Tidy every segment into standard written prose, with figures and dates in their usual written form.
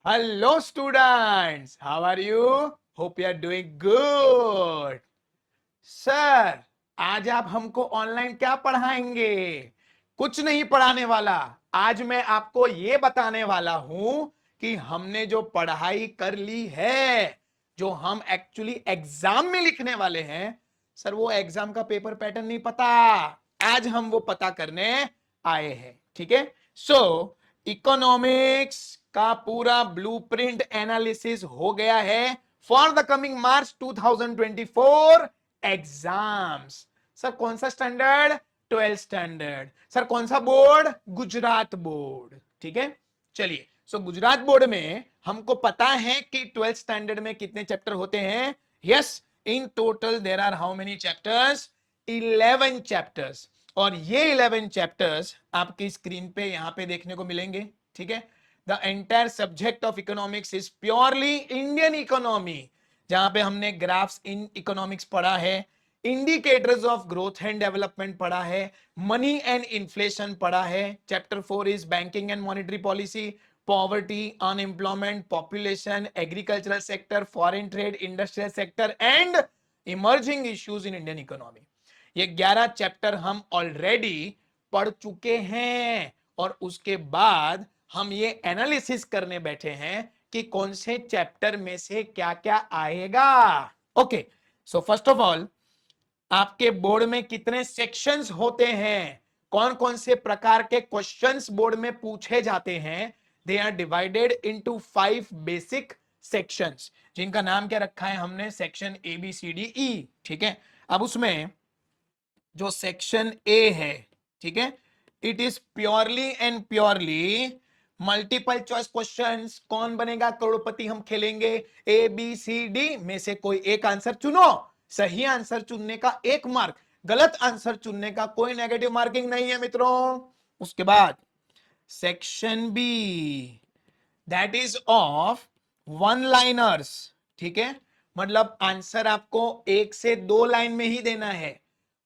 Hello students, how are you? Hope you are doing good. Sir, आज आप हमको online क्या पढ़ाएंगे? कुछ नहीं पढ़ाने वाला। आज मैं आपको ये बताने वाला हूं कि हमने जो पढ़ाई कर ली है, जो हम एक्चुअली एग्जाम में लिखने वाले हैं, सर वो एग्जाम का पेपर पैटर्न नहीं पता। आज हम वो पता करने आए हैं। ठीक है, सो इकोनॉमिक्स का पूरा ब्लूप्रिंट एनालिसिस हो गया है for the coming March 2024 exams. Sir कौन सा स्टैंडर्ड? 12th standard. सर कौन सा बोर्ड? गुजरात बोर्ड। ठीक है, चलिए। सो गुजरात बोर्ड में हमको पता है कि 12th स्टैंडर्ड में कितने चैप्टर होते हैं। Yes, in total there are how many chapters? 11 chapters. और ये 11 चैप्टर्स आपकी स्क्रीन पे यहां पे देखने को मिलेंगे। ठीक है, the entire subject of economics is purely Indian economy, जहां पे हमने ग्राफ्स इन इकोनॉमिक्स पढ़ा है, indicators of growth and development पढ़ा है, मनी एंड इन्फ्लेशन पढ़ा है। Chapter 4 is banking and monetary policy, poverty, unemployment, population, agricultural sector, foreign trade, industrial sector and emerging issues in Indian economy. ये 11 chapter हम already पढ़ चुके हैं और उसके बाद हम ये एनालिसिस करने बैठे हैं कि कौन से चैप्टर में से क्या क्या आएगा। Okay, so first of all, आपके बोर्ड में कितने सेक्शंस होते हैं, कौन कौन से प्रकार के क्वेश्चंस बोर्ड में पूछे जाते हैं? They are divided into 5 basic sections, जिनका नाम क्या रखा है हमने? Section A B C D E. ठीक है, अब उसमें जो सेक्शन ए है, ठीक है, it is purely and purely multiple choice questions. कौन बनेगा करोड़पति हम खेलेंगे। ए बी सी डी में से कोई एक आंसर चुनो, सही आंसर चुनने का 1 मार्क, गलत आंसर चुनने का कोई नेगेटिव मार्किंग नहीं है मित्रों। उसके बाद section B, that is of 1 liners. ठीक है, मतलब आंसर आपको 1 से 2 लाइन में ही देना है,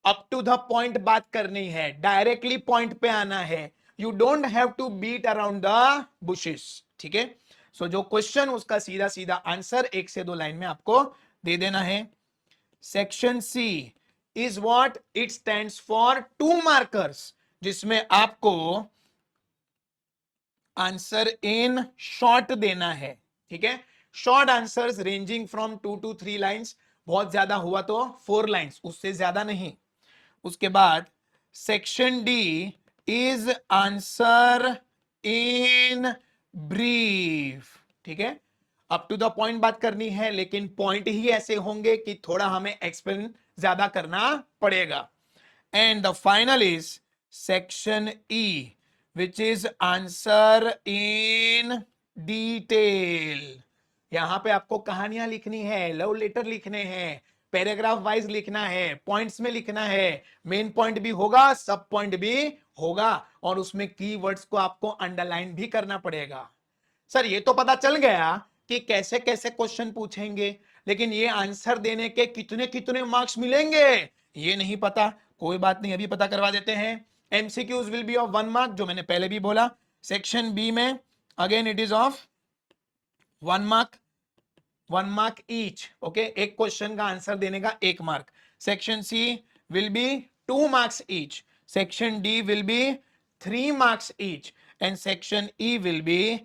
अप टू द पॉइंट बात करनी है, डायरेक्टली पॉइंट पे आना है। You don't have to beat around the bushes. ठीक है, सो जो क्वेश्चन उसका सीधा सीधा आंसर 1 से 2 लाइन में आपको दे देना है। Section C is what? It stands for 2 markers, जिसमें आपको आंसर इन शॉर्ट देना है। ठीक है, short answers ranging from 2 to 3 lines, बहुत ज्यादा हुआ तो 4 लाइंस, उससे ज्यादा नहीं। उसके बाद section D is answer in brief. ठीक है, अप टू द पॉइंट बात करनी है, लेकिन पॉइंट ही ऐसे होंगे कि थोड़ा हमें एक्सप्लेन ज्यादा करना पड़ेगा। And the final is section E, which is answer in detail. यहां पे आपको कहानियां लिखनी है, लव लेटर लिखने हैं, पैराग्राफ वाइज लिखना है, पॉइंट्स में लिखना है, मेन पॉइंट भी होगा, सब पॉइंट भी होगा, और उसमें कीवर्ड्स को आपको अंडरलाइन भी करना पड़ेगा। सर ये तो पता चल गया कि कैसे कैसे क्वेश्चन पूछेंगे, लेकिन ये आंसर देने के कितने कितने मार्क्स मिलेंगे ये नहीं पता। कोई बात नहीं, अभी पता करवा देते हैं। MCQs will be of 1 mark, जो मैंने पहले भी बोला। सेक्शन बी में again it is of 1 mark, 1 mark each. Okay, एक क्वेश्चन का आंसर देने का 1 mark. Section C will be 2 marks each, section D will be 3 marks each, and section E will be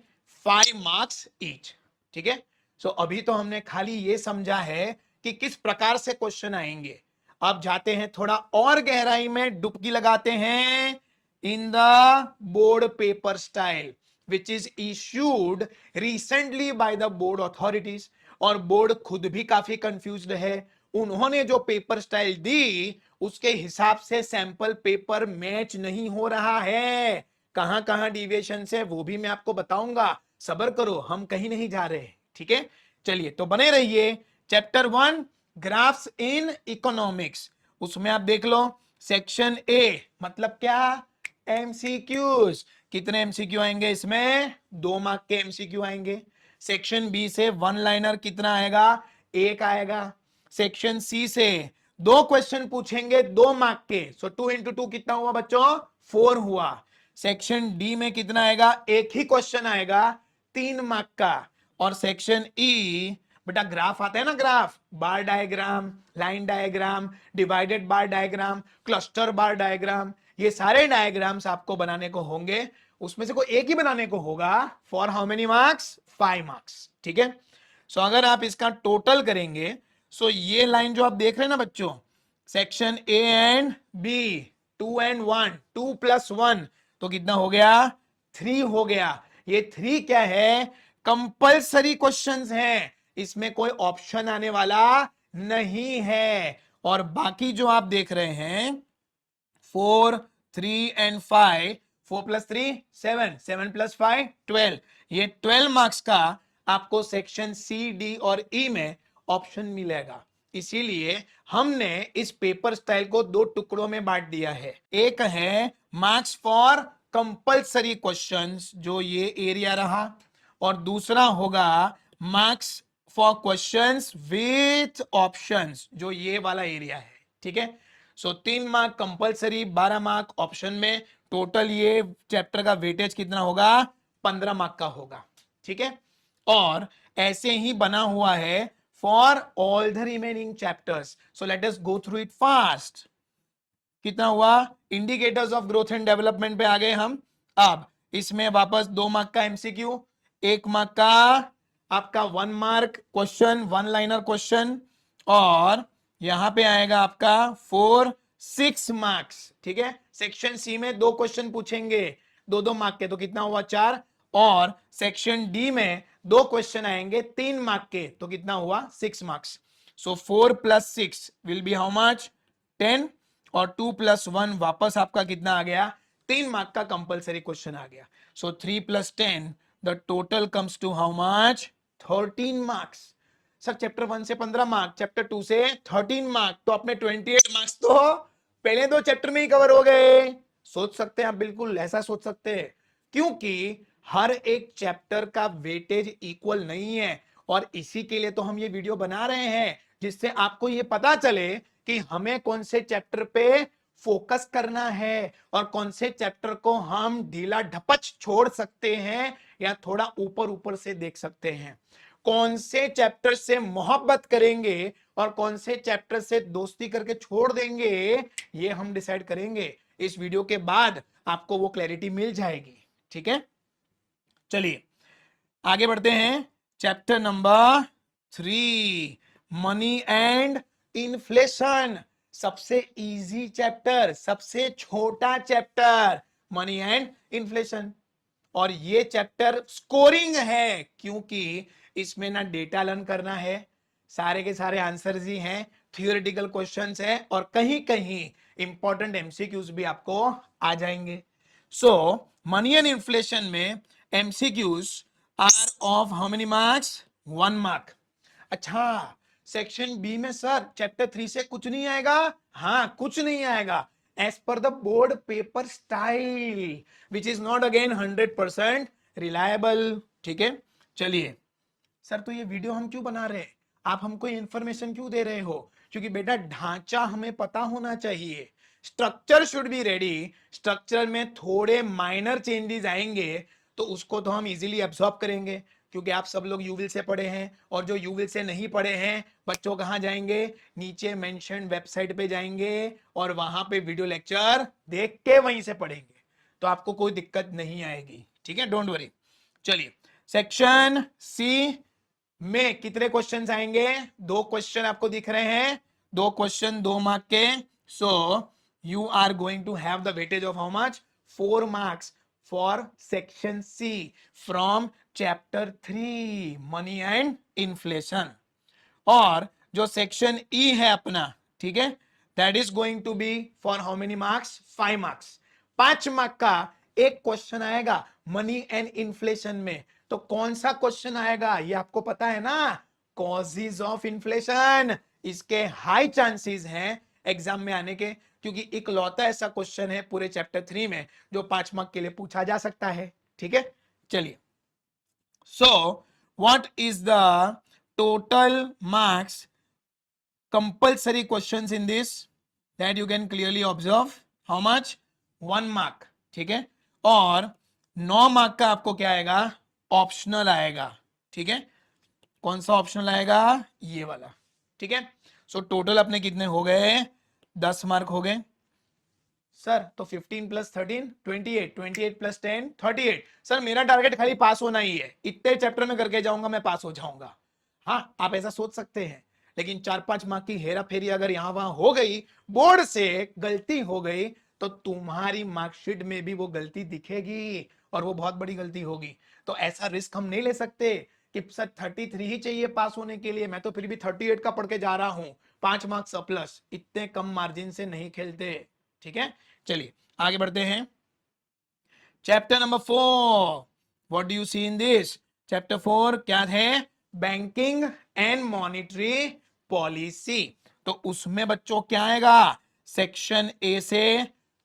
5 marks each. ठीक है, सो अभी तो हमने खाली ये समझा है कि किस प्रकार से क्वेश्चन आएंगे। अब जाते हैं थोड़ा और गहराई में, डुबकी लगाते हैं in the board paper style which is issued recently by the board authorities। और बोर्ड खुद भी काफी कंफ्यूज्ड है। उन्होंने जो पेपर स्टाइल दी उसके हिसाब से सैंपल पेपर मैच नहीं हो रहा है। कहां कहां डिविएशन है वो भी मैं आपको बताऊंगा, सब्र करो, हम कहीं नहीं जा रहे। ठीक है, चलिए तो बने रहिए। चैप्टर 1 ग्राफ्स इन इकोनॉमिक्स, उसमें आप देख लो सेक्शन ए मतलब क्या? एमसीक्यूज। कितने एमसीक्यू आएंगे इसमें? 2 मार्क के एमसीक्यू आएंगे। सेक्शन बी से 1 लाइनर कितना आएगा? 1 आएगा। सेक्शन सी से 2 क्वेश्चन पूछेंगे 2 मार्क के, सो 2 इंटू 2 कितना हुआ बच्चों? 4 हुआ। सेक्शन डी में कितना आएगा? 1 ही क्वेश्चन आएगा, 3 मार्क का। और सेक्शन ई बेटा ग्राफ आता है ना, ग्राफ, बार डायग्राम, लाइन डायग्राम, डिवाइडेड बार डायग्राम, क्लस्टर बार डायग्राम, ये सारे डायग्राम्स आपको बनाने को होंगे। उसमें से कोई एक ही बनाने को होगा। For how many marks? 5 marks. ठीक है। सो अगर आप इसका टोटल करेंगे, सो ये लाइन जो आप देख रहे हैं ना बच्चों, section A and B, 2 and 1, 2 + 1, तो कितना हो गया? 3 हो गया। ये 3 क्या है? कंपल्सरी क्वेश्चंस हैं, इसमें कोई ऑप्शन आने वाला नहीं है। और बाकी जो आप देख रहे हैं 4, 3 एंड 5, 4 + 3 7, 7 + 5 12, ये 12 मार्क्स का आपको सेक्शन सी, डी और ई में ऑप्शन मिलेगा। इसीलिए हमने इस पेपर स्टाइल को 2 टुकड़ों में बांट दिया है। एक है मार्क्स फॉर कंपल्सरी क्वेश्चंस, जो ये एरिया रहा, और दूसरा होगा marks for questions with options, जो ये वाला एरिया है। ठीक है। सो 3 मार्क कंपल्सरी, 12 मार्क ऑप्शन में, टोटल ये चैप्टर का वेटेज कितना होगा? 15 मार्क का होगा। ठीक है। और ऐसे ही बना हुआ है for all the remaining chapters. So let us go through it fast. कितना हुआ? Indicators of growth and development पे आ गए हम। अब इसमें वापस 2 मार्क का एमसीक्यू, 1 मार्क का आपका 1 मार्क क्वेश्चन, 1 लाइनर क्वेश्चन, और यहां पे आएगा आपका 4 6 मार्क्स। ठीक है। सेक्शन सी में 2 क्वेश्चन पूछेंगे 2-2 मार्क के, तो कितना हुआ? 4। और सेक्शन डी में 2 क्वेश्चन आएंगे 3 मार्क के, तो कितना हुआ? 6 marks. So 4 + 6 will be how much? 10। और 2 + 1 वापस आपका कितना आ गया? 3 मार्क का कंपलसरी क्वेश्चन आ गया। So 3 + 10, the total comes to how much? 13 marks. Sir chapter 1 से 15 मार्क, चैप्टर 2 से 13 मार्क, तो अपने 28 मार्क्स तो पहले 2 चैप्टर में ही कवर हो गए। सोच सकते हैं आप, बिल्कुल ऐसा सोच सकते हैं, क्योंकि हर एक चैप्टर का वेटेज इक्वल नहीं है। और इसी के लिए तो हम ये वीडियो बना रहे हैं, जिससे आपको ये पता चले कि हमें कौन से चैप्टर पे फोकस करना है और कौन से चैप्टर को हम ढीला ढपच छोड़ सकते हैं या थोड़ा ऊपर ऊपर से देख सकते हैं, कौन से चैप्टर से मोहब्बत करेंगे और कौन से चैप्टर से दोस्ती करके छोड़ देंगे, ये हम डिसाइड करेंगे। इस वीडियो के बाद आपको वो क्लैरिटी मिल जाएगी। ठीक है। चलिए आगे बढ़ते हैं। Chapter number 3, money and inflation. सबसे इजी चैप्टर, सबसे छोटा चैप्टर, मनी एंड इन्फ्लेशन। और ये चैप्टर स्कोरिंग है, क्योंकि इसमें ना डेटा लर्न करना है, सारे के सारे आंसर्स ही हैं, थियोरेटिकल क्वेश्चंस हैं, और कहीं कहीं इंपॉर्टेंट एमसीक्यूज भी आपको आ जाएंगे। सो मनी एंड इन्फ्लेशन में MCQs are of how many marks? 1 mark. अच्छा, सेक्शन बी में सर चैप्टर 3 से कुछ नहीं आएगा? हाँ, कुछ नहीं आएगा, as per the board paper style, which is not again 100% reliable. ठीक है। चलिए सर, तो ये वीडियो हम क्यों बना रहे हैं? आप हमको इंफॉर्मेशन क्यों दे रहे हो? क्योंकि बेटा ढांचा हमें पता होना चाहिए, structure should be ready. Structure में थोड़े माइनर चेंजेस आएंगे तो उसको तो हम इजीली एब्सॉर्ब करेंगे, क्योंकि आप सब लोग यूविल से पढ़े हैं, और जो यूविल से नहीं पढ़े हैं बच्चों कहाँ जाएंगे? नीचे मेंशन वेबसाइट पे जाएंगे और वहां पे वीडियो लेक्चर देख के वहीं से पढ़ेंगे, तो आपको कोई दिक्कत नहीं आएगी। ठीक है, डोंट वरी। चलिए सेक्शन सी में कितने क्वेश्चंस आएंगे? 2 क्वेश्चन आपको दिख रहे हैं, 2 क्वेश्चन 2 मार्क के। So you are going to have the weightage of how much? 4 marks for section C from chapter 3, money and inflation. और जो सेक्शन ई है अपना, ठीक है, that is going to be for how many marks? 5 marks. 5 mark का एक question आएगा money and inflation में। तो कौन सा क्वेश्चन आएगा ये आपको पता है ना? Causes of inflation. इसके हाई चांसेस हैं एग्जाम में आने के, क्योंकि इकलौता ऐसा क्वेश्चन है पूरे चैप्टर 3 में जो 5 मार्क के लिए पूछा जा सकता है। ठीक है। चलिए, so what is the total marks compulsory questions in this? that you can clearly observe how much? 1 mark। ठीक है। और 9 मार्क का आपको क्या आएगा? ऑप्शनल आएगा, ठीक है। कौन सा ऑप्शनल आएगा? ये वाला, ठीक है। सो टोटल अपने कितने हो गए? 10 मार्क हो गए सर। तो 15 प्लस 13 28, 28 प्लस 10 38। सर मेरा टारगेट खाली पास होना ही है, इतने चैप्टर में करके जाऊंगा मैं पास हो जाऊंगा। हाँ आप ऐसा सोच सकते हैं, लेकिन 4-5 मार्क की हेरा फेरी अगर यहां वहां हो गई, बोर्ड से गलती हो गई, तो तुम्हारी मार्कशीट में भी वो गलती दिखेगी और वो बहुत बड़ी गलती होगी। तो ऐसा रिस्क हम नहीं ले सकते कि सर 33 ही चाहिए पास होने के लिए, मैं तो फिर भी 38 का पढ़ के जा रहा हूं, 5 मार्क्स प्लस। इतने कम मार्जिन से नहीं खेलते, ठीक है। चलिए आगे बढ़ते हैं। Chapter number 4, what do you see in this? Chapter 4 क्या है? Banking and monetary policy. तो उसमें बच्चों क्या आएगा? सेक्शन ए से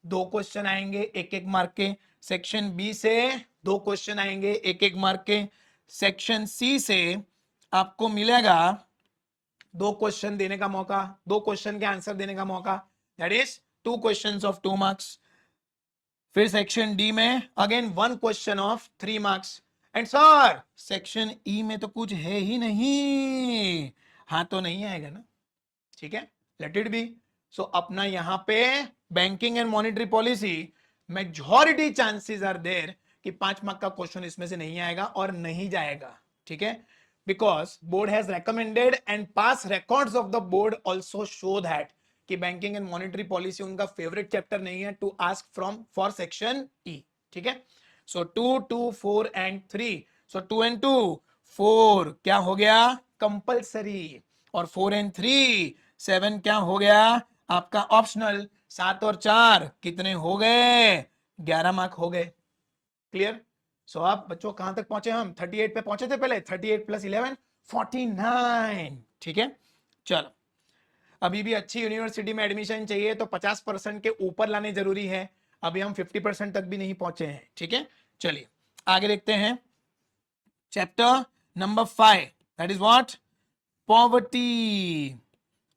2 क्वेश्चन आएंगे 1-1 मार्क के, सेक्शन बी से 2 क्वेश्चन आएंगे 1-1 मार्क के, सेक्शन सी से आपको मिलेगा 2 क्वेश्चन देने का मौका, 2 क्वेश्चन के आंसर देने का मौका, that is 2 questions of 2 marks. फिर सेक्शन डी में again 1 question of 3 marks. And sir section E में तो कुछ है ही नहीं, हाँ तो नहीं आएगा ना, ठीक है, लेट इट बी। सो अपना यहां पे banking and monetary policy, majority chances are there कि 5 मार्क का क्वेश्चन इसमें से नहीं आएगा और नहीं जाएगा, ठीक है। Because board has recommended and past records of the board also show that कि बैंकिंग एंड मॉनिटरी पॉलिसी उनका फेवरेट चैप्टर नहीं है to ask from for section E, ठीक है। सो 2, 2, 4 एंड 3, सो 2 एंड 2 4 क्या हो गया? कंपल्सरी। और 4 एंड 3 7 क्या हो गया? आपका ऑप्शनल। 7 और 4 कितने हो गए? 11 मार्क हो गए। क्लियर? सो आप बच्चों कहां तक पहुंचे? हम 38 पे पहुंचे थे पहले, 38 प्लस 11 49, ठीक है। चलो अभी भी अच्छी यूनिवर्सिटी में एडमिशन चाहिए तो 50% के ऊपर लाने जरूरी है, अभी हम 50% तक भी नहीं पहुंचे हैं, ठीक है। चलिए आगे देखते हैं। Chapter number 5, that is what? Poverty.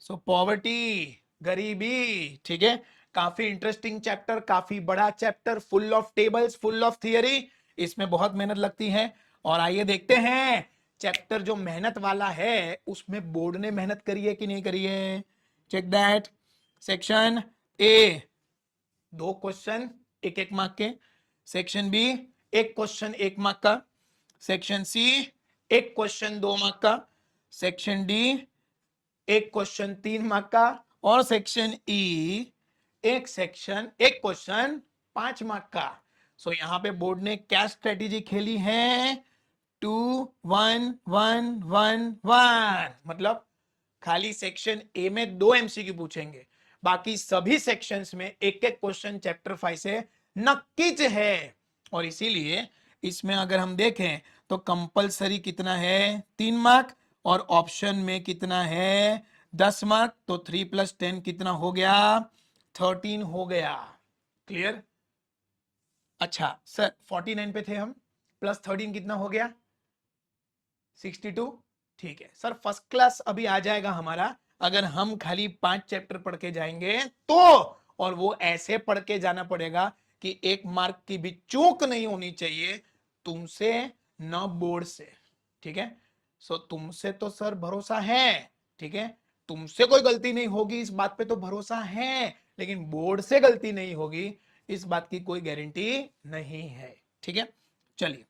So poverty, गरीबी, ठीक है। काफी इंटरेस्टिंग चैप्टर, काफी बड़ा chapter, full of tables, full of theory, इसमें बहुत मेहनत लगती है। और आइए देखते हैं चैप्टर जो मेहनत वाला है उसमें बोर्ड ने मेहनत करी है कि नहीं करी है। Check that. Section A 2 question 1-1 mark के, सेक्शन बी 1 क्वेश्चन 1 मार्क का, सेक्शन सी 1 क्वेश्चन 2 मार्क का, सेक्शन डी 1 क्वेश्चन 3 मार्क का, और सेक्शन ई 1 क्वेश्चन 5 मार्क का। सो यहां पे बोर्ड ने क्या स्ट्रेटेजी खेली है? 2 1 1 1 1, मतलब खाली सेक्शन ए में 2 एमसीक्यू पूछेंगे, बाकी सभी सेक्शंस में 1-1 क्वेश्चन चैप्टर 5 से नक्कीच है। और इसीलिए इसमें अगर हम देखें तो कंपलसरी कितना है? 3 मार्क, और ऑप्शन में कितना है? 10 मार्क। तो 3 + 10 कितना हो गया? 13 हो गया। क्लियर? अच्छा सर 49 पे थे हम, प्लस 13 कितना हो गया? 62। ठीक है सर, फर्स्ट क्लास अभी आ जाएगा हमारा अगर हम खाली 5 चैप्टर पढ़ के जाएंगे तो, और वो ऐसे पढ़ के जाना पड़ेगा कि 1 मार्क की भी चूक नहीं होनी चाहिए तुमसे न बोर्ड से, ठीक है। सो तुमसे तो सर भरोसा है, ठीक है, तुमसे कोई गलती नहीं होगी इस बात पे तो भरोसा है, लेकिन बोर्ड से गलती नहीं होगी इस बात की कोई गारंटी नहीं है, ठीक है। चलिए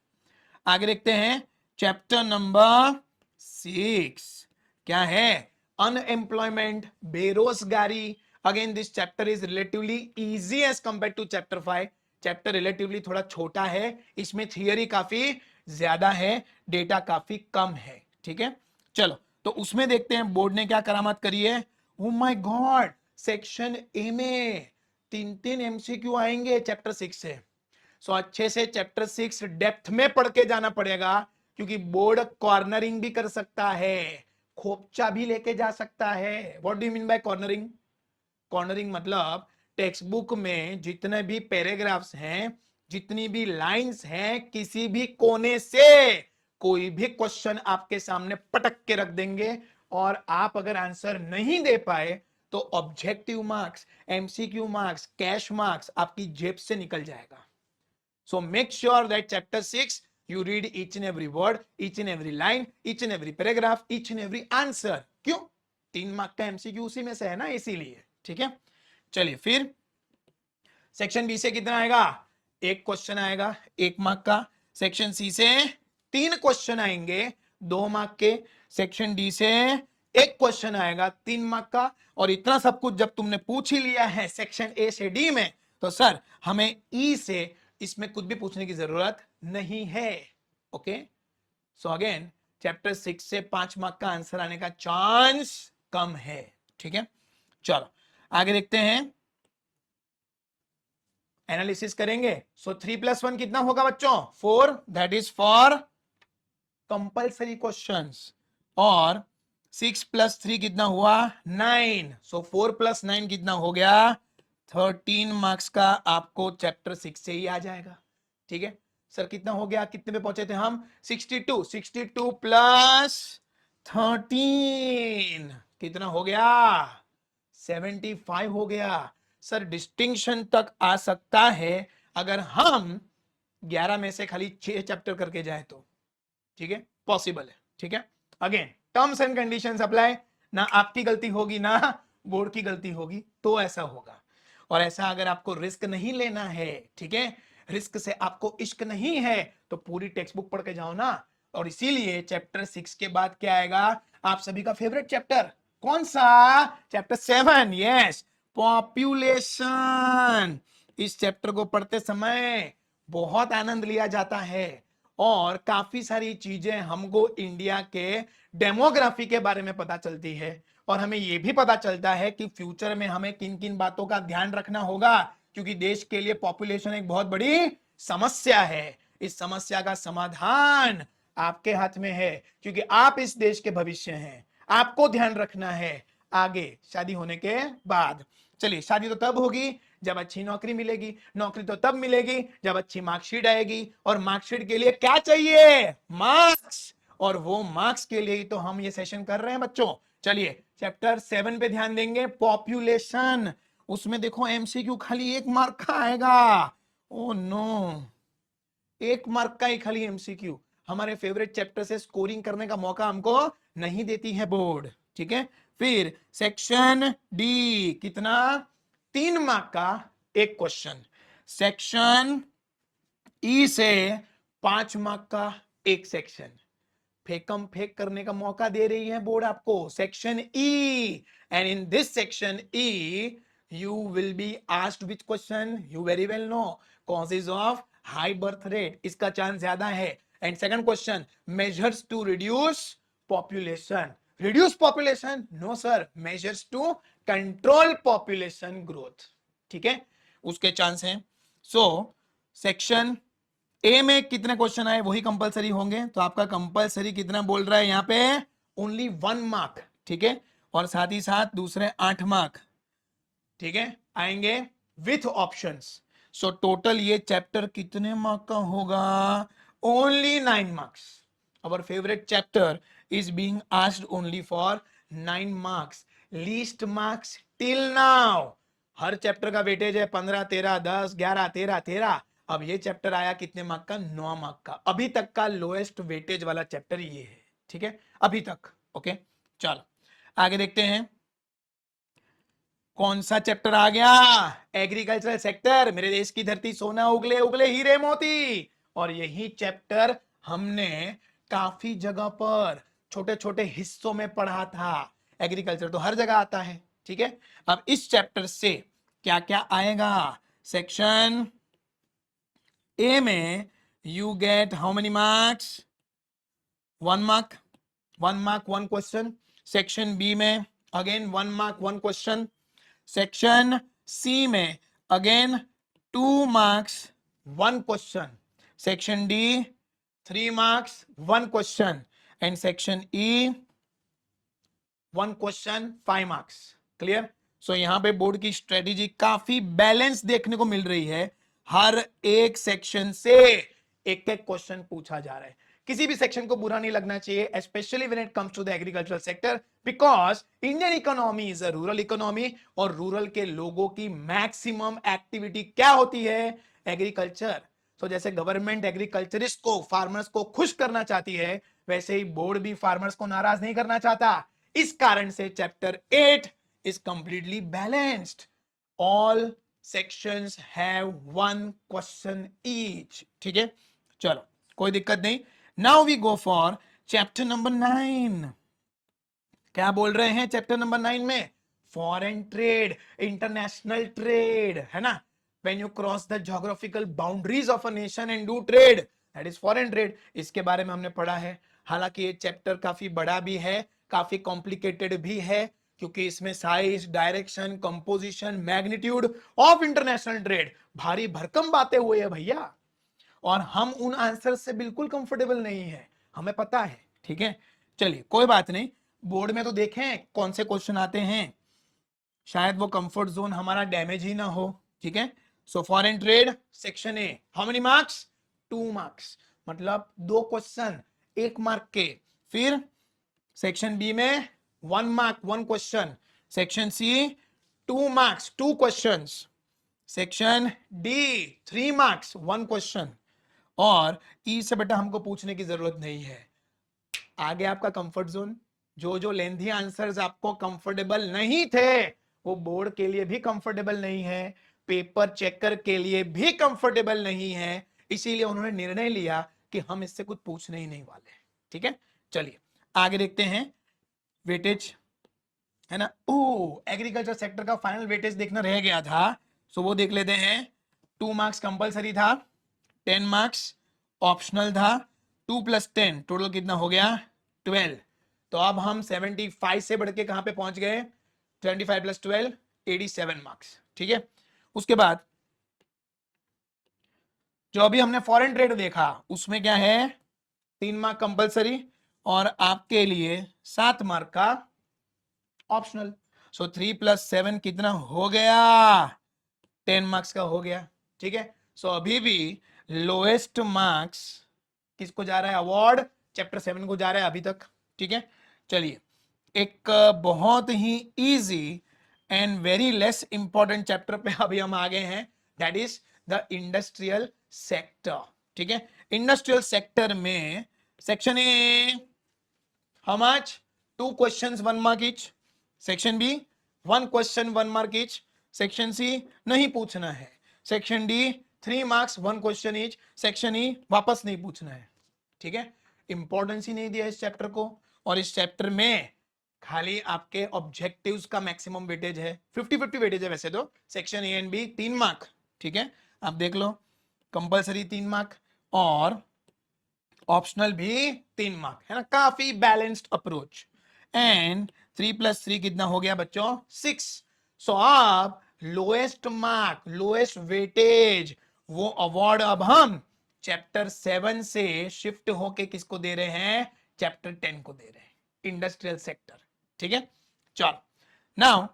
आगे देखते हैं। चैप्टर नंबर 6 क्या है? अनएम्प्लॉयमेंट, बेरोजगारी। Again this chapter is relatively easy as compare to chapter 5। Chapter relatively थोड़ा छोटा है, इसमें थियरी काफी ज्यादा है, डेटा काफी कम है, ठीक है। चलो तो उसमें देखते हैं बोर्ड ने क्या करामात करी है। ओ माय गॉड, सेक्शन ए में 3-3 एमसीक्यू आएंगे चैप्टर 6 से। सो अच्छे से चैप्टर 6 डेप्थ में पढ़ के जाना पड़ेगा, क्योंकि बोर्ड कॉर्नरिंग भी कर सकता है, खोपचा भी लेके जा सकता है। What do you mean by cornering? Cornering मतलब टेक्स्ट बुक में जितने भी पैराग्राफ्स हैं, जितनी भी लाइंस हैं, किसी भी कोने से कोई भी क्वेश्चन आपके सामने पटक के रख देंगे, और आप अगर आंसर नहीं दे पाए तो objective marks, MCQ marks, cash marks आपकी जेब से निकल जाएगा। So make sure that chapter 6 You read each and every word, each and every line, each and every paragraph, each and every answer. क्यों? 3 मार्क का एमसीक्यू उसी में से है ना, इसीलिए। ठीक है, चलिए फिर सेक्शन बी से कितना आएगा? एक क्वेश्चन आएगा 1 मार्क का। सेक्शन सी से 3 क्वेश्चन आएंगे 2 मार्क के। सेक्शन डी से एक क्वेश्चन आएगा 3 मार्क का। और इतना सब कुछ जब तुमने पूछ ही लिया है सेक्शन ए से डी में, तो सर हमें ई से इसमें कुछ भी पूछने की जरूरत नहीं है। ओके, सो अगेन चैप्टर 6 से 5 मार्क का आंसर आने का चांस कम है। ठीक है, चलो आगे देखते हैं, एनालिसिस करेंगे। सो 3+1 कितना होगा बच्चों? 4, that is for compulsory questions. और 6+3 कितना हुआ? 9। सो 4+9 कितना हो गया? 13 मार्क्स का आपको चैप्टर 6 से ही आ जाएगा। ठीक है सर, कितना हो गया? कितने पे पहुंचे थे हम? 62। 62 प्लस 13 कितना हो गया? 75 हो गया। सर डिस्टिंक्शन तक आ सकता है अगर हम 11 में से खाली 6 चैप्टर करके जाए तो। ठीक है, पॉसिबल है। ठीक है, again terms and conditions apply, ना आपकी गलती होगी ना बोर्ड की गलती होगी, तो ऐसा होगा। और ऐसा अगर आपको रिस्क नहीं लेना है, ठीक है, रिस्क से आपको इश्क नहीं है, तो पूरी टेक्स्ट बुक पढ़ के जाओ ना। और इसीलिए चैप्टर 6 के बाद क्या आएगा? आप सभी का फेवरेट चैप्टर कौन सा? Chapter 7, yes, population. इस चैप्टर को पढ़ते समय बहुत आनंद लिया जाता है और काफी सारी चीजें हमको इंडिया के डेमोग्राफी के बारे में पता चलती है। और हमें यह भी पता चलता है कि फ्यूचर में हमें किन किन बातों का ध्यान रखना होगा, क्योंकि देश के लिए पॉपुलेशन एक बहुत बड़ी समस्या है। इस समस्या का समाधान आपके हाथ में है, क्योंकि आप इस देश के भविष्य हैं। आपको ध्यान रखना है आगे शादी होने के बाद। चलिए, शादी तो तब होगी जब अच्छी नौकरी मिलेगी, नौकरी तो तब मिलेगी जब अच्छी मार्कशीट आएगी। और मार्कशीट के लिए क्या चाहिए? मार्क्स। और वो मार्क्स के लिए ही तो हम ये सेशन कर रहे हैं बच्चों। चलिए चैप्टर 7 पे ध्यान देंगे, पॉपुलेशन। उसमें देखो एमसीक्यू खाली 1 मार्क का आएगा। ओ नो, 1 मार्क का ही खाली एमसीक्यू। हमारे फेवरेट चैप्टर से स्कोरिंग करने का मौका हमको नहीं देती है बोर्ड। ठीक है, फिर सेक्शन डी कितना? 3 मार्क का एक क्वेश्चन। सेक्शन ई से 5 मार्क का एक सेक्शन। फेकम फेक करने का मौका दे रही है बोर्ड आपको। Section E, and in this section E you will be asked which question you very well know, causes of high birth rate, इसका चांस ज्यादा है। And second question, measures to reduce population। reduce population? no sir, measures to control population growth। ठीक है, उसके chance हैं। So section A में कितने question आए वही कंपलसरी होंगे, तो आपका कंपलसरी कितना बोल रहा है यहाँ पे? Only 1 mark. ठीक है, और साथ ही साथ दूसरे 8 मार्क, ठीक है, आएंगे विथ ऑप्शंस। सो टोटल ये चैप्टर कितने मार्क का होगा? Only 9 marks. Our favourite chapter is being asked only for 9 marks, least marks till now. हर चैप्टर का वेटेज है 15, 13, 10, 11, 13, 13। अब ये चैप्टर आया कितने मार्क का? 9 मार्क का। अभी तक का लोएस्ट वेटेज वाला चैप्टर ये है। ठीक है, अभी तक। ओके, चलो आगे देखते हैं कौन सा चैप्टर आ गया? Agricultural sector. मेरे देश की धरती सोना उगले उगले हीरे मोती। और यही चैप्टर हमने काफी जगह पर छोटे छोटे हिस्सों में पढ़ा था। एग्रीकल्चर तो हर जगह आता है। ठीक है, अब इस चैप्टर से क्या क्या आएगा? सेक्शन ए में you get how many marks? 1 mark, 1 mark 1 question. Section B में again 1 mark 1 question. Section C में again 2 marks 1 question. Section D 3 marks 1 question. And section E 1 question 5 marks. Clear? So यहां पे board की strategy काफी balance देखने को मिल रही है। हर एक सेक्शन से एक एक क्वेश्चन पूछा जा रहा है। किसी भी सेक्शन को बुरा नहीं लगना चाहिए, specially when it comes to the agricultural sector, because Indian economy is a rural economy. और रूरल के लोगों की मैक्सिमम एक्टिविटी क्या होती है? एग्रीकल्चर। सो जैसे गवर्नमेंट एग्रीकल्चरिस्ट को, फार्मर्स को खुश करना चाहती है, वैसे ही बोर्ड भी फार्मर्स को नाराज नहीं करना चाहता। इस कारण से chapter 8 is completely balanced. All sections have one question each. ठीक है, चलो कोई दिक्कत नहीं। Now we go for chapter number 9। क्या बोल रहे हैं चैप्टर नंबर 9 में? फॉरेन ट्रेड, इंटरनेशनल ट्रेड, है ना। When you cross the geographical boundaries of a nation and do trade, that is foreign trade. इसके बारे में हमने पढ़ा है। हालांकि ये चैप्टर काफी बड़ा भी है, काफी कॉम्प्लिकेटेड भी है, क्योंकि इसमें size, direction, composition, magnitude of international trade, भारी भरकम बातें हुई है भैया। और हम उन आंसर से बिल्कुल कंफर्टेबल नहीं है, हमें पता है। ठीक है, चलिए कोई बात नहीं। बोर्ड में तो देखें कौन से क्वेश्चन आते हैं, शायद वो कंफर्ट जोन हमारा डैमेज ही ना हो। ठीक है, so foreign trade section A, how many marks? 2 marks, मतलब 2 क्वेश्चन 1 मार्क के। फिर सेक्शन बी में 1 mark 1 question. Section C 2 marks 2 questions. Section D 3 marks 1 question. और ई से बेटा हमको पूछने की जरूरत नहीं है। आगे आपका कंफर्ट जोन, जो जो लेंथी आंसर्स आपको कंफर्टेबल नहीं थे, वो बोर्ड के लिए भी कंफर्टेबल नहीं है, पेपर चेकर के लिए भी कंफर्टेबल नहीं है। इसीलिए उन्होंने निर्णय लिया कि हम इससे कुछ पूछने ही नहीं वाले। ठीक है, चलिए आगे देखते हैं। वेटेज है ना, ओ एग्रीकल्चर सेक्टर का फाइनल वेटेज देखना रह गया था, सो वो देख लेते हैं। 2 मार्क्स कंपलसरी था, 10 मार्क्स ऑप्शनल था। 2 + 10 टोटल कितना हो गया? 12। तो अब हम 75 से बढ़ के कहां पे पहुंच गए? 25 + 12 87 मार्क्स। ठीक है, उसके बाद जो अभी हमने फॉरेन ट्रेड देखा, उसमें क्या है? 3 मार्क कंपलसरी और आपके लिए 7 मार्क का ऑप्शनल। सो 3 + 7 कितना हो गया? 10 मार्क्स का हो गया। ठीक है, सो अभी भी लोएस्ट मार्क्स किसको जा रहा है? अवार्ड चैप्टर 7 को जा रहा है अभी तक। ठीक है, चलिए एक बहुत ही easy and very less important chapter पे अभी हम आ गए हैं, that is the industrial sector. ठीक है, इंडस्ट्रियल सेक्टर में section A how much? 2 questions 1 mark each. Section B 1 question 1 mark each. Section C नहीं पूछना है। Section D 3 marks 1 question each. Section E वापस नहीं पूछना है। ठीक है, इंपॉर्टेंस ही नहीं दिया इस चैप्टर को। और इस चैप्टर में खाली आपके ऑब्जेक्टिव्स का मैक्सिमम वेटेज है, 50-50 वेटेज है वैसे तो। Section A and B 3 mark. ठीक है, आप देख लो, कंपलसरी 3 मार्क और ऑप्शनल भी 3 मार्क, है ना। काफी बैलेंस्ड अप्रोच। एंड 3 + 3 कितना हो गया बच्चों? 6। सो आप लोएस्ट मार्क, लोएस्ट वेटेज, वो अवार्ड अब हम चैप्टर 7 से शिफ्ट होके किसको दे रहे हैं? चैप्टर 10 को दे रहे हैं, इंडस्ट्रियल सेक्टर। ठीक है, चलो now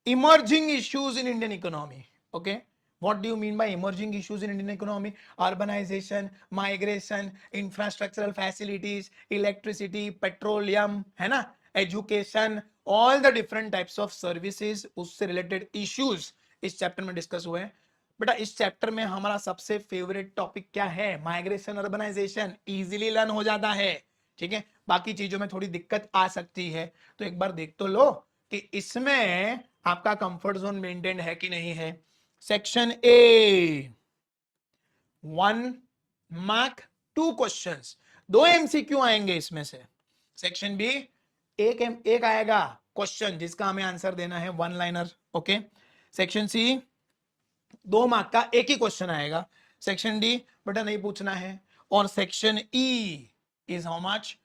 emerging issues in Indian economy. Okay, what do you mean by emerging issues in Indian economy? Urbanization, migration, infrastructural facilities, electricity, petroleum, है ना, education, all the different types of services, उससे related issues इस chapter में discuss हुए हैं। बेटा इस chapter में हमारा सबसे फेवरेट टॉपिक क्या है? माइग्रेशन, अर्बनाइजेशन, इजीली लर्न हो जाता है। ठीक है, बाकी चीजों में थोड़ी दिक्कत आ सकती है, तो एक बार देख तो लो कि इसमें आपका कंफर्ट जोन मेंटेन है कि नहीं है। Section A 1 mark 2 questions, 2 MCQ आएंगे इसमें से। सेक्शन बी एक आएगा क्वेश्चन जिसका हमें आंसर देना है 1 liner. Okay, section C 2 mark का एक ही क्वेश्चन आएगा। सेक्शन डी बेटा नहीं पूछना है। और section E is how much?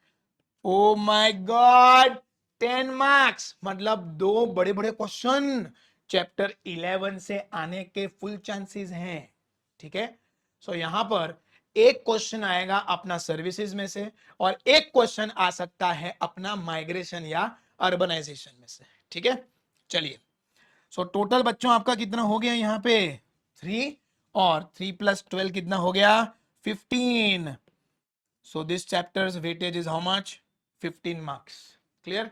Oh my god, 10 marks, मतलब 2 बड़े बड़े क्वेश्चन चैप्टर 11 से आने के फुल चांसेस हैं। ठीक है, सो यहां पर एक क्वेश्चन आएगा अपना सर्विसेज में से और एक क्वेश्चन आ सकता है अपना माइग्रेशन या अर्बनाइजेशन में से। ठीक है, चलिए सो टोटल बच्चों आपका कितना हो गया यहां पे? 3 और 3 + 12 कितना हो गया? 15। So this chapters weightage is how much? 15 marks. Clear?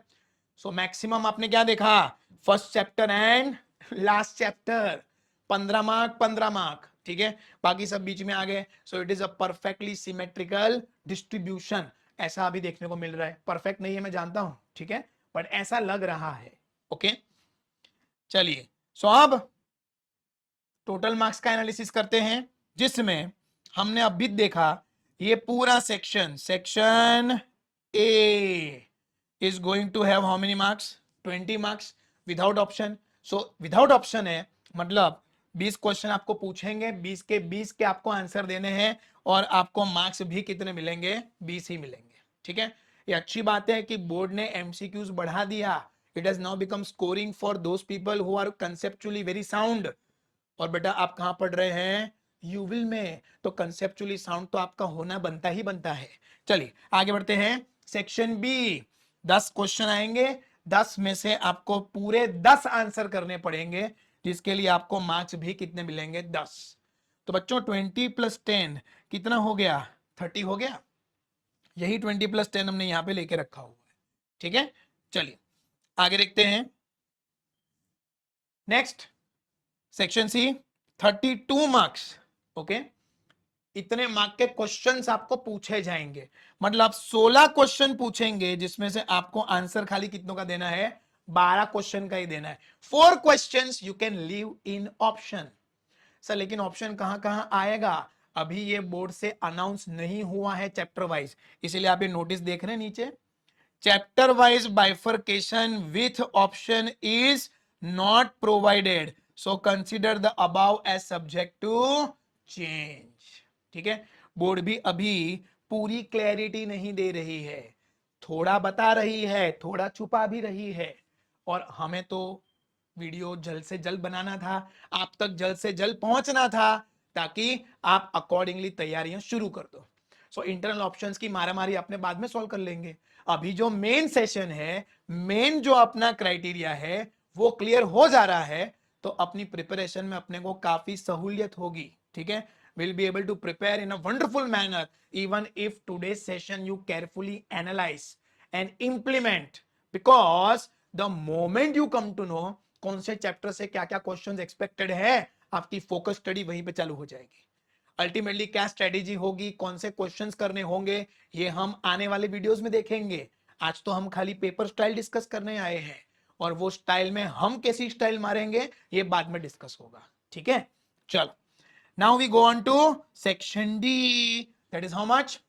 So maximum आपने क्या देखा? First chapter and last chapter 15 mark 15 mark, ठीक है, बाकी सब बीच में आ गए। So it is a perfectly symmetrical distribution, ऐसा अभी देखने को मिल रहा है। परफेक्ट नहीं है मैं जानता हूं, ठीक है, बट ऐसा लग रहा है। ओके चलिए, सो अब टोटल मार्क्स का एनालिसिस करते हैं, जिसमें हमने अभी देखा ये पूरा section A is going to have how many marks? 20 marks without option. So without option है मतलब 20 क्वेश्चन आपको पूछेंगे, 20 के 20 के आपको आंसर देने हैं, और आपको मार्क्स भी कितने मिलेंगे? 20 ही मिलेंगे। ठीक है, ये अच्छी बात है कि बोर्ड ने एमसीक्यूज बढ़ा दिया। It has now become scoring for those people who are conceptually very sound. और बेटा आप कहां पढ़ रहे हैं? यूविल में, तो कंसेप्चुअली साउंड तो आपका होना बनता ही बनता है। चलिए आगे बढ़ते हैं। सेक्शन बी 10 क्वेश्चन आएंगे, 10 में से आपको पूरे 10 आंसर करने पड़ेंगे, जिसके लिए आपको मार्क्स भी कितने मिलेंगे? 10। तो बच्चों 20 + 10 कितना हो गया? 30 हो गया। यही 20 + 10 हमने यहां पे लेके रखा हुआ है। ठीक है, चलिए आगे देखते हैं। Next section C 32 marks. Okay, इतने मार्क के क्वेश्चंस आपको पूछे जाएंगे, मतलब 16 क्वेश्चन पूछेंगे, जिसमें से आपको आंसर खाली कितनों का देना है? 12 क्वेश्चन का ही देना है। 4 questions you can leave in option. Sir लेकिन ऑप्शन कहां कहां आएगा? अभी ये बोर्ड से अनाउंस नहीं हुआ है चैप्टर वाइज, इसीलिए आप ये नोटिस देख रहे हैं नीचे, chapter wise bifurcation with option is not provided, so consider the above as subject to change. ठीक है, बोर्ड भी अभी पूरी क्लैरिटी नहीं दे रही है, थोड़ा बता रही है, थोड़ा छुपा भी रही है, और हमें तो वीडियो जल्द से जल्द बनाना था, आप तक जल्द से जल्द पहुंचना था, ताकि आप अकॉर्डिंगली तैयारियां शुरू कर दो। सो इंटरनल ऑप्शंस की मारामारी अपने बाद में सॉल्व कर लेंगे। अभी जो मेन सेशन है, मेन जो अपना क्राइटेरिया है, वो क्लियर हो जा रहा है, तो अपनी प्रिपरेशन में अपने को काफी सहूलियत होगी। ठीक है, we'll be able to prepare in a wonderful manner even if today's session you carefully analyze and implement, because the moment you come to know कौन से चैप्टर से क्या क्या क्वेश्चंस एक्सपेक्टेड है, आपकी फोकस स्टडी वहीं पे चालू हो जाएगी। अल्टीमेटली क्या स्ट्रेटेजी होगी, कौन से क्वेश्चंस करने होंगे, ये हम आने वाले वीडियोस में देखेंगे। आज तो हम खाली पेपर स्टाइल डिस्कस करने आए हैं, और वो स्टाइल में हम कैसी स्टाइल मारेंगे ये बाद में डिस्कस होगा। ठीक है, चलो now we go on to section D, that is how much,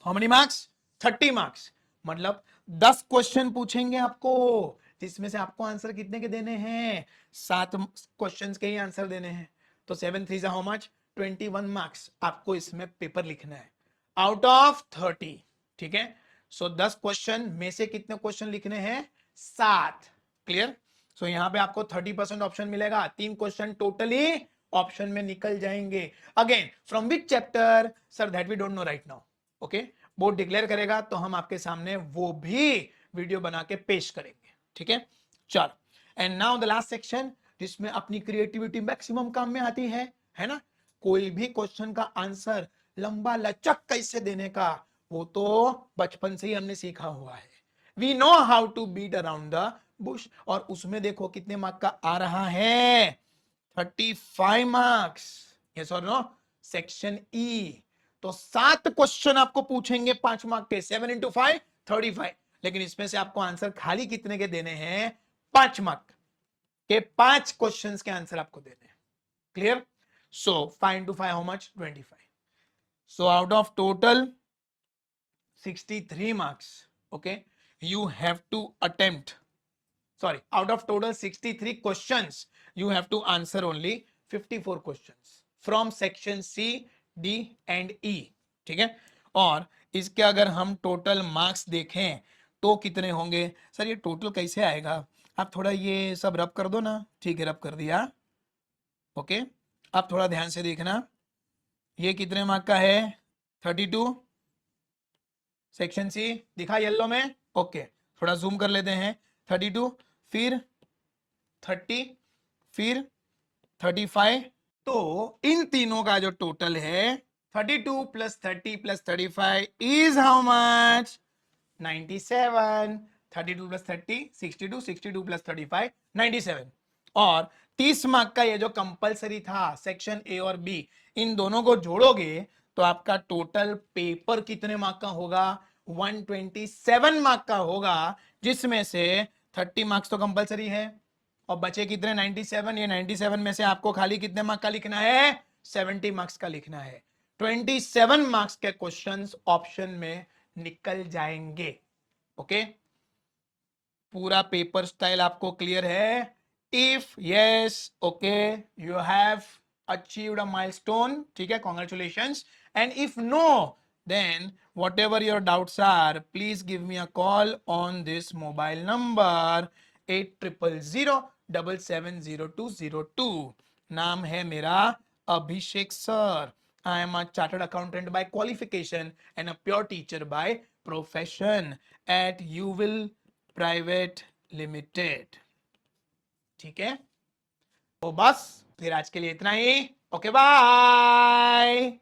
how many marks? 30 marks, मतलब 10 क्वेश्चन पूछेंगे आपको, जिसमें से आपको आंसर कितने के देने हैं? 7 क्वेश्चंस के ही आंसर देने हैं। तो 7 3 हाउ मच? 21 मार्क्स आपको इसमें पेपर लिखना है आउट ऑफ 30। ठीक है, सो 10 क्वेश्चन में से कितने क्वेश्चन लिखने हैं? 7। क्लियर? सो यहां पे आपको 30% ऑप्शन मिलेगा, 3 क्वेश्चन टोटली ऑप्शन में निकल जाएंगे। Again from which chapter? Sir that we don't know right now. Okay, board declare करेगा तो हम आपके सामने वो भी वीडियो बना के पेश करेंगे। ठीक है, चलो and now the last section, जिसमें अपनी क्रिएटिविटी मैक्सिमम काम में आती है ना? कोई भी क्वेश्चन का आंसर लंबा लचक कैसे देने का, वो तो बचपन से ही हमने सीखा हुआ है। We know how to beat around the bush. और उसमें देखो कितने मार्क का आ रहा है? 35 मार्क्स। यस और नो? सेक्शन ई तो 7 क्वेश्चन आपको पूछेंगे 5 मार्क के, 7 × 5 35, लेकिन इसमें से आपको आंसर खाली कितने के देने हैं? 5 मार्क के 5 क्वेश्चंस के आंसर आपको देने हैं। Clear? So 5 × 5 how much? 25। So out of total 63 marks, okay, you have to attempt, sorry, out of total 63 questions you have to answer only 54 questions from section C, D and E। ठीक है, और इसके अगर हम total marks देखें तो कितने होंगे? सर ये टोटल कैसे आएगा? आप थोड़ा ये सब रब कर दो ना। ठीक है, रब कर दिया। ओके, आप थोड़ा ध्यान से देखना, ये कितने मार्क का है? 32। सेक्शन सी दिखा येलो में? ओके, थोड़ा जूम कर लेते हैं। 32, फिर 30, फिर 35, तो इन तीनों का जो टोटल है 32 + 30 + 35 इज हाउ मच? 97। 32 + 30 62, 62 + 35 97, और 30 मार्क का ये जो कंपलसरी था सेक्शन ए और बी, इन दोनों को जोड़ोगे तो आपका टोटल पेपर कितने मार्क का होगा? 127 मार्क का होगा, जिसमें से 30 मार्क्स तो कंपलसरी है और बचे कितने? 97। ये 97 में से आपको खाली कितने मार्क का लिखना है? 70 मार्क्स का लिखना है। 27 मार्क्स के क्वेश्चंस ऑप्शन में निकल जाएंगे। ओके, पूरा पेपर स्टाइल आपको क्लियर है? If yes, okay, you have achieved a milestone, ठीक है, congratulations. And if no, then whatever your doubts are, please give me a call on this mobile number 8000770202। नाम है मेरा अभिषेक sir. I am a chartered accountant by qualification and a pure teacher by profession at You Will Private Limited। ठीक है, तो बस फिर आज के लिए इतना ही। Okay, bye.